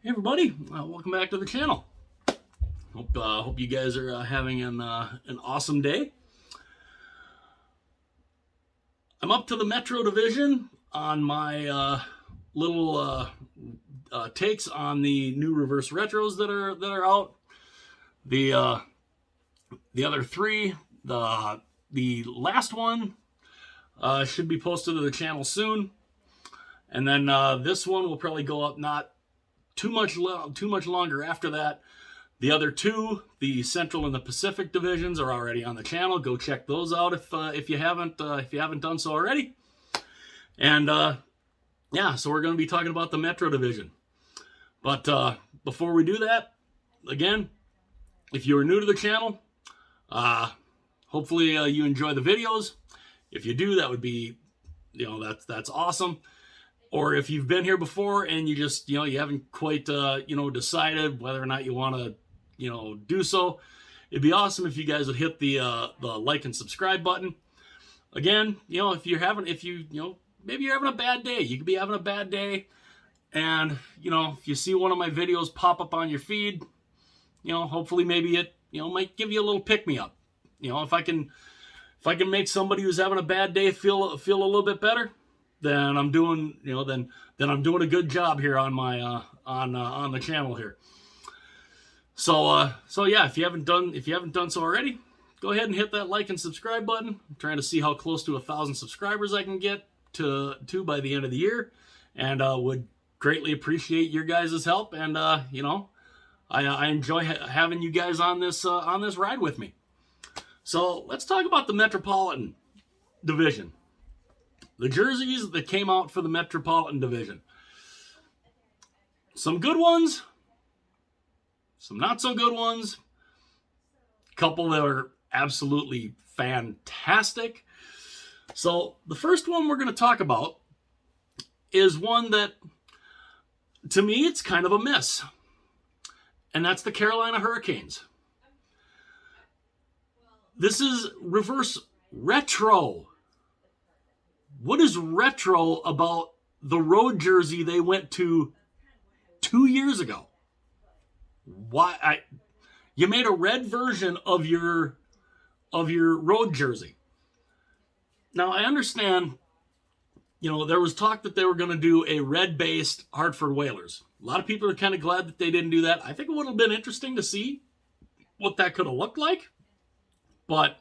Hey everybody, welcome back to the channel. Hope you guys are having an awesome day. I'm up to the Metro Division on my little takes on the new reverse retros that are out. The other three, the last one should be posted to the channel soon, and then this one will probably go up not too much longer after that. The other two, the Central and the Pacific divisions, are already on the channel. Go check those out if you haven't done so already. And yeah, so we're going to be talking about the Metro Division. But before we do that, again, if you are new to the channel, hopefully you enjoy the videos. If you do, that would be, that's awesome. Or if you've been here before and you just, you haven't quite, decided whether or not you want to, do so, it'd be awesome if you guys would hit the like and subscribe button. Again, maybe you're having a bad day. You could be having a bad day, and if you see one of my videos pop up on your feed, hopefully maybe it, might give you a little pick me up. If I can make somebody who's having a bad day feel a little bit better, then I'm doing, then I'm doing a good job here on my on the channel here. So yeah, if you haven't done so already, go ahead and hit that like and subscribe button. I'm trying to see how close to 1,000 subscribers I can get to by the end of the year, and would greatly appreciate your guys' help. And I enjoy having you guys on this ride with me. So let's talk about the Metropolitan Division. The jerseys that came out for the Metropolitan Division. Some good ones, some not so good ones, a couple that are absolutely fantastic. So the first one we're going to talk about is one that, to me, it's kind of a miss. And that's the Carolina Hurricanes. This is reverse retro. What is retro about the road jersey they went to 2 years ago? You made a red version of your road jersey. Now I understand, there was talk that they were going to do a red-based Hartford Whalers. A lot of people are kind of glad that they didn't do that. I think it would have been interesting to see what that could have looked like. But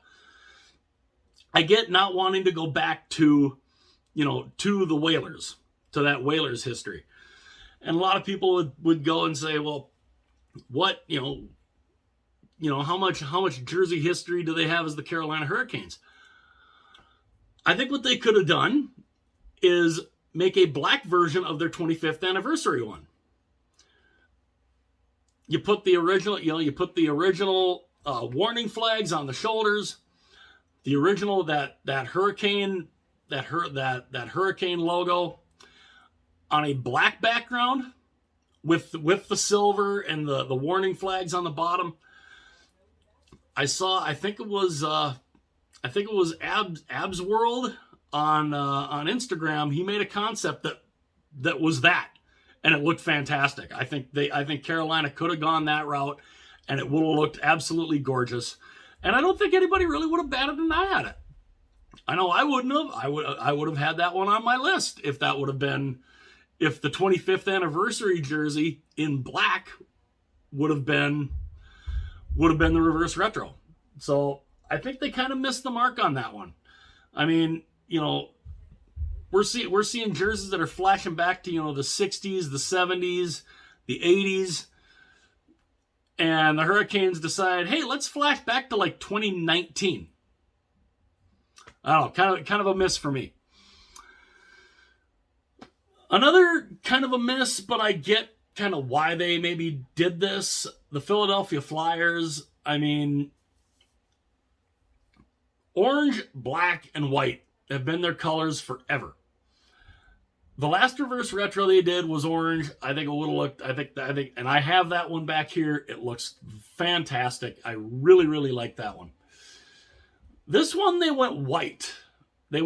I get not wanting to go back to the Whalers, to that Whalers history. And a lot of people would go and say, well, what, how much jersey history do they have as the Carolina Hurricanes? I think what they could have done is make a black version of their 25th anniversary one. You put the original, warning flags on the shoulders, the original, that hurricane, that hurricane logo on a black background with the silver and the warning flags on the bottom. I think it was Abs World on Instagram. He made a concept that was that, and it looked fantastic. I think Carolina could have gone that route, and it would have looked absolutely gorgeous. And I don't think anybody really would have batted an eye at it. I know I wouldn't have. I would have had that one on my list if that would have been, if the 25th anniversary jersey in black would have been the reverse retro. So I think they kind of missed the mark on that one. I mean, we're seeing jerseys that are flashing back to the 60s, the 70s, the 80s. And the Hurricanes decide, hey, let's flash back to like 2019. I don't know, kind of a miss for me. Another kind of a miss, but I get kind of why they maybe did this. The Philadelphia Flyers, I mean, orange, black, and white have been their colors forever. The last reverse retro they did was orange. I think it would have looked, I think, and I have that one back here. It looks fantastic. I really, really like that one. This one, they went white. They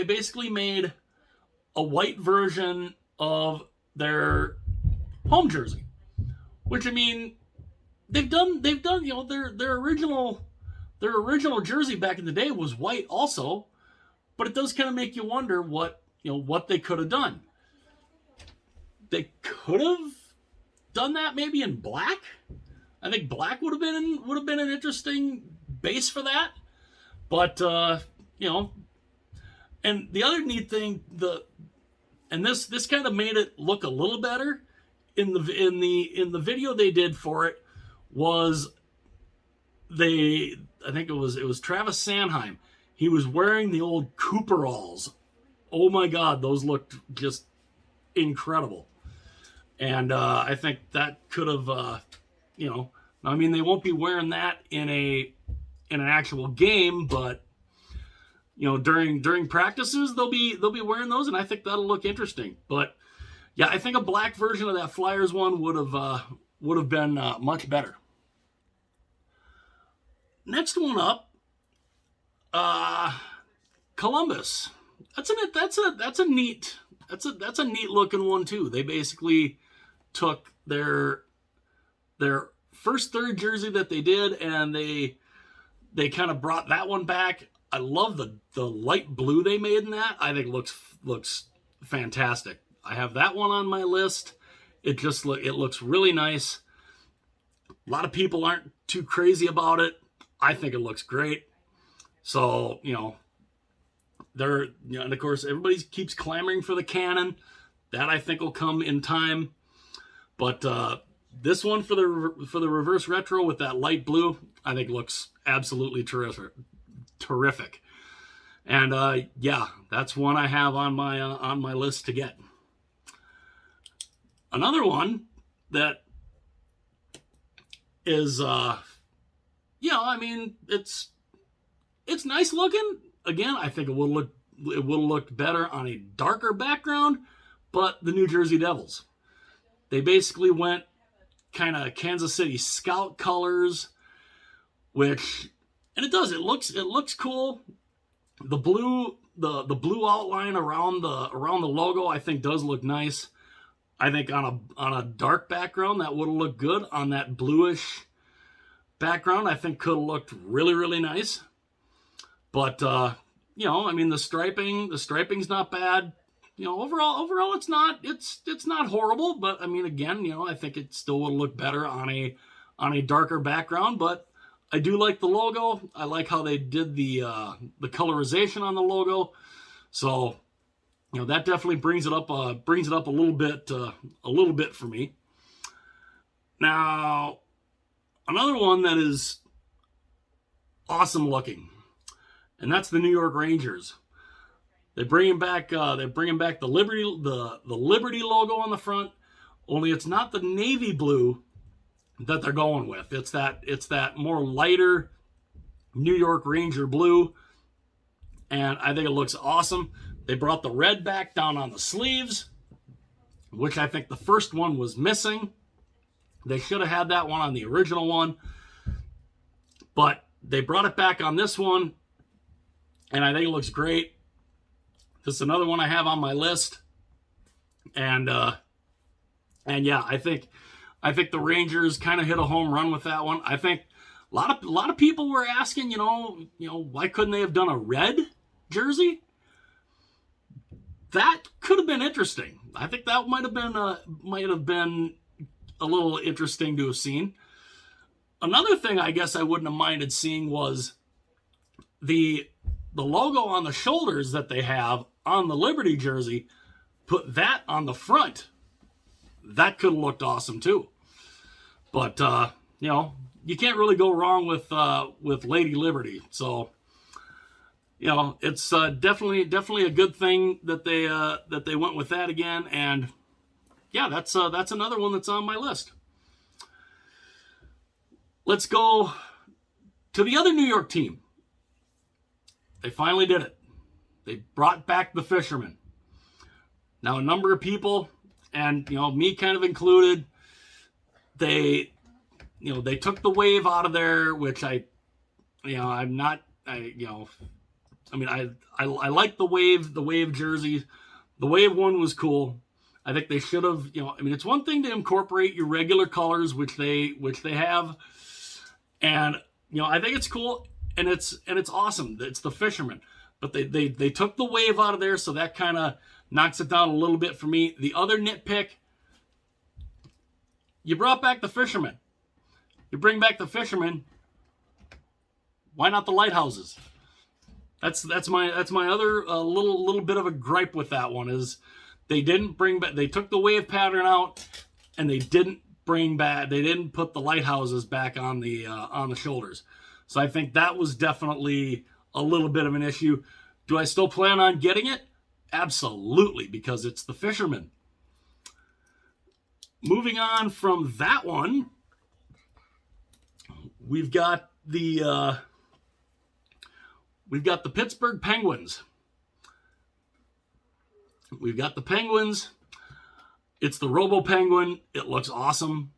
basically made a white version of their home jersey. Which, I mean, they've done, you know, their original jersey back in the day was white also, but it does kind of make you wonder what, you know, what they could have done. They could have done that maybe in black. I think black would have been an interesting base for that. But you know, and the other neat thing, this kind of made it look a little better in the video they did for it, was I think it was Travis Sanheim. He was wearing the old Cooperalls. Oh my God, those looked just incredible. And I think that could have, you know, I mean, they won't be wearing that in an actual game, but you know, during practices they'll be wearing those, and I think that'll look interesting. But yeah, I think a black version of that Flyers one would have been much better. Next one up, Columbus. That's a neat looking one too. They basically took their first third jersey that they did, and they kind of brought that one back. I love the light blue they made in that. I think looks fantastic. I have that one on my list. It looks really nice. A lot of people aren't too crazy about it. I think it looks great. So, you know, and of course everybody keeps clamoring for the cannon. That I think will come in time. But this one for the reverse retro with that light blue, I think looks absolutely terrific. And yeah, that's one I have on my list to get. Another one that is yeah, I mean, it's nice looking. Again, I think it would look better on a darker background, but the New Jersey Devils. They basically went kind of Kansas City Scout colors, and it looks cool. The blue outline around the logo, I think, does look nice. I think on a dark background that would have looked good. On that bluish background, I think could have looked really, really nice. But you know, I mean, the striping's not bad. You know, overall, it's not horrible. But I mean, again, you know, I think it still would look better on a darker background. But I do like the logo. I like how they did the colorization on the logo. So, you know, that definitely brings it up a little bit for me. Now, another one that is awesome looking, and that's the New York Rangers. They're bringing back the Liberty logo on the front. Only it's not the navy blue that they're going with. It's that more lighter New York Ranger blue, and I think it looks awesome. They brought the red back down on the sleeves, which I think the first one was missing. They should have had that one on the original one, but they brought it back on this one, and I think it looks great. This is another one I have on my list, and yeah, I think the Rangers kind of hit a home run with that one. I think a lot of people were asking, you know, why couldn't they have done a red jersey? That could have been interesting. I think that might have been a little interesting to have seen. Another thing I guess I wouldn't have minded seeing was the logo on the shoulders that they have on the Liberty jersey. Put that on the front. That could have looked awesome too. But you know, you can't really go wrong with Lady Liberty. So, you know, it's definitely a good thing that they went with that again. And yeah, that's another one that's on my list. Let's go to the other New York team. They finally did it. They brought back the Fishermen. Now, a number of people, and you know, me kind of included, they took the wave out of there, which I like the wave jersey. The wave one was cool. I think they should have, I mean, it's one thing to incorporate your regular colors, which they have, and I think it's cool and it's awesome. It's the fisherman, but they took the wave out of there, so that kind of knocks it down a little bit for me. The other nitpick, you brought back the fisherman. You bring back the fisherman. Why not the lighthouses? That's my other little bit of a gripe with that one is they didn't bring back. They took the wave pattern out, and they didn't put the lighthouses back on the shoulders. So I think that was definitely a little bit of an issue. Do I still plan on getting it? Absolutely, because it's the fisherman. Moving on from that one, we've got the Pittsburgh Penguins. We've got the Penguins. It's the Robo Penguin. It looks awesome.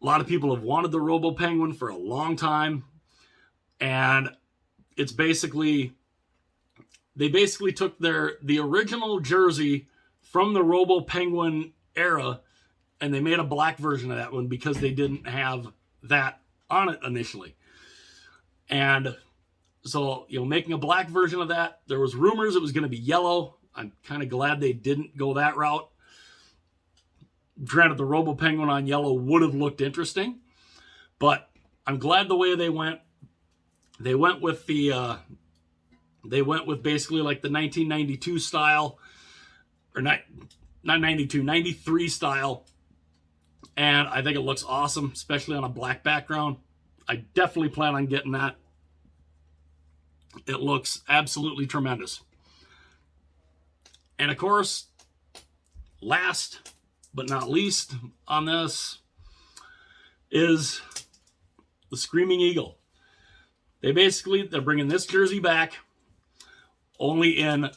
A lot of people have wanted the Robo Penguin for a long time. And it's basically, they basically took the original jersey from the Robo Penguin era, and they made a black version of that one because they didn't have that on it initially. And so, making a black version of that, there was rumors it was going to be yellow. I'm kind of glad they didn't go that route. Granted, the Robo Penguin on yellow would have looked interesting, but I'm glad the way they went. They went with basically like the 1992 style, or not 92, 93 style. And I think it looks awesome, especially on a black background. I definitely plan on getting that. It looks absolutely tremendous. And of course, last but not least on this is the Screaming Eagle. They're bringing this jersey back only in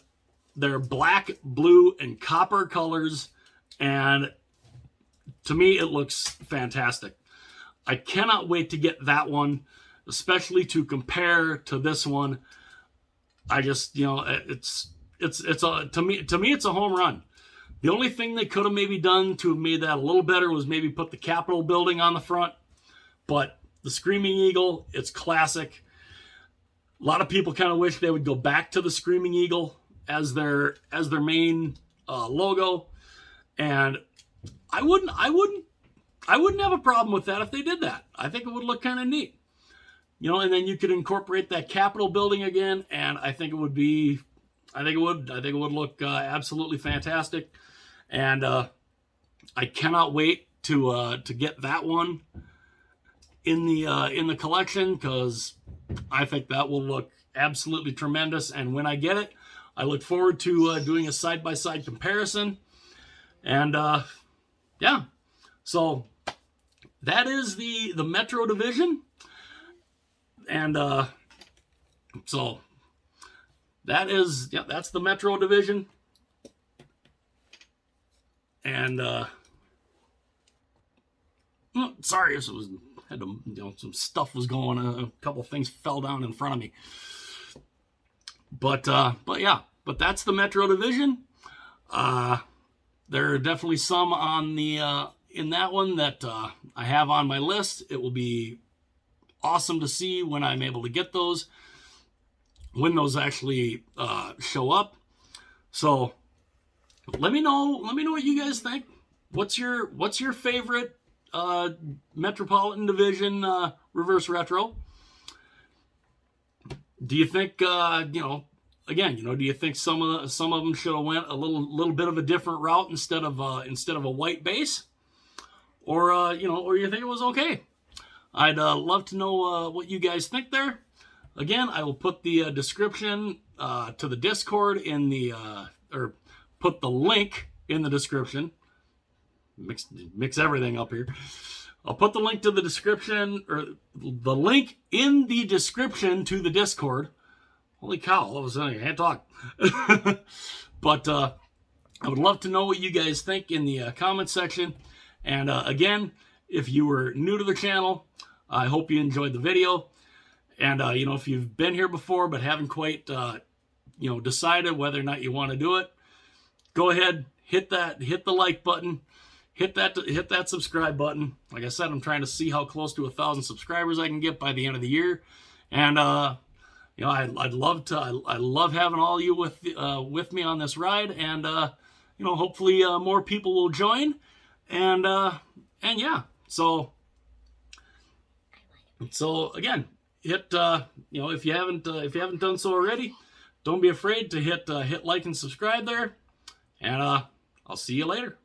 their black, blue, and copper colors. And to me, it looks fantastic. I cannot wait to get that one, especially to compare to this one. I just, to me, it's a home run. The only thing they could have maybe done to have made that a little better was maybe put the Capitol building on the front. But the Screaming Eagle, it's classic. A lot of people kind of wish they would go back to the Screaming Eagle as their main logo, and I wouldn't have a problem with that if they did that. I think it would look kind of neat, and then you could incorporate that Capitol building again, and I think it would look absolutely fantastic, and I cannot wait to get that one in the collection, because I think that will look absolutely tremendous. And when I get it, I look forward to doing a side-by-side comparison. And yeah, so that is the Metro Division, and so that's the Metro Division. And sorry, this was some stuff was going on. A couple things fell down in front of me. But that's the Metro Division. There are definitely some on the in that one that I have on my list. It will be awesome to see when I'm able to get those, when those actually show up. So let me know what you guys think. What's your favorite Metropolitan Division reverse retro? Do you think do you think some of them should have went a little bit of a different route instead of a white base, or you think it was okay? I'd love to know what you guys think there. Again, I will put the description to the Discord in the or put the link in the description. Mix everything up here. I'll put the link to the description, or the link in the description to the Discord. Holy cow, all of a sudden I can't talk. But I would love to know what you guys think in the comment section. And again, if you were new to the channel, I hope you enjoyed the video. And if you've been here before but haven't quite decided whether or not you want to do it, go ahead, hit the like button, hit that subscribe button. Like I said, I'm trying to see how close to 1,000 subscribers I can get by the end of the year, and you know, I'd love to. I love having all you with me on this ride, and you know, hopefully more people will join, and yeah. So again, hit you know, if you haven't done so already, don't be afraid to hit like and subscribe there, and I'll see you later.